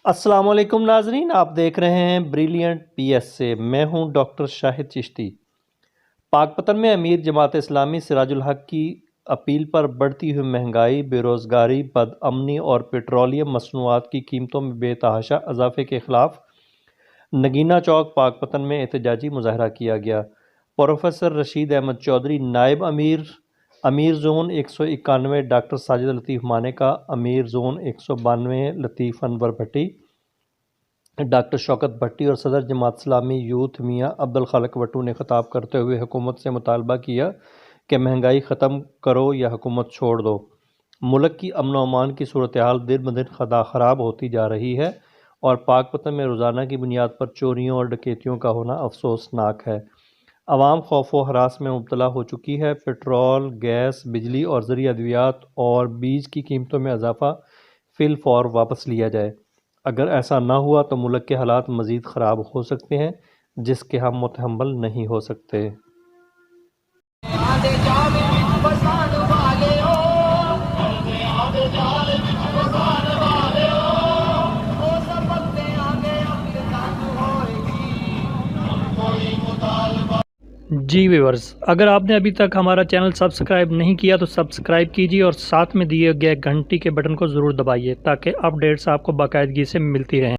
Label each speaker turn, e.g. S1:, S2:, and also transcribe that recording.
S1: अस्सलाम वालेकुम नाजरीन, आप देख रहे हैं ब्रिलियंट पीएस से। मैं हूं डॉक्टर शाहिद चिश्ती। पाकपतन में अमीर जमात इस्लामी सिराजुल हक की अपील पर बढ़ती हुई महंगाई, बेरोज़गारी, बदअमनी और पेट्रोलियम मसनूआत की कीमतों में बेतहाशा इजाफे के खिलाफ नगीना चौक पाकपतन में एहतजाजी मुजाहरा किया गया। प्रोफेसर रशीद अहमद चौधरी नायब अमीर ज़ोन 191, डॉक्टर साजिद लतीफ़ माने का अमीर ज़ोन 192 लतीफ़ अनवर भट्टी, डॉक्टर शौकत भट्टी और सदर जमात इस्लामी यूथ मियाँ अब्दुल खालिक भट्टू ने खिताब करते हुए हुकूमत से मुतालबा किया कि महंगाई ख़त्म करो या हुकूमत छोड़ दो। मुल्क की अमन व अमान की सूरत हाल दिन ब दिन ख़राब होती जा रही है और पाकपतन में रोज़ाना की बुनियाद पर चोरियों और डकैतियों का होना अफसोसनाक है। आवाम खौफ व हरास में मुब्तला हो चुकी है। पेट्रोल, गैस, बिजली और ज़रूरी अद्वियात और बीज की कीमतों में इजाफा फिल फौर वापस लिया जाए। अगर ऐसा ना हुआ तो मुल्क के हालात मज़ीद ख़राब हो सकते हैं, जिसके हम मुतहम्मल नहीं हो सकते।
S2: जी व्यूअर्स, अगर आपने अभी तक हमारा चैनल सब्सक्राइब नहीं किया तो सब्सक्राइब कीजिए और साथ में दिए गए घंटी के बटन को ज़रूर दबाइए ताकि अपडेट्स आपको बाकायदगी से मिलती रहें।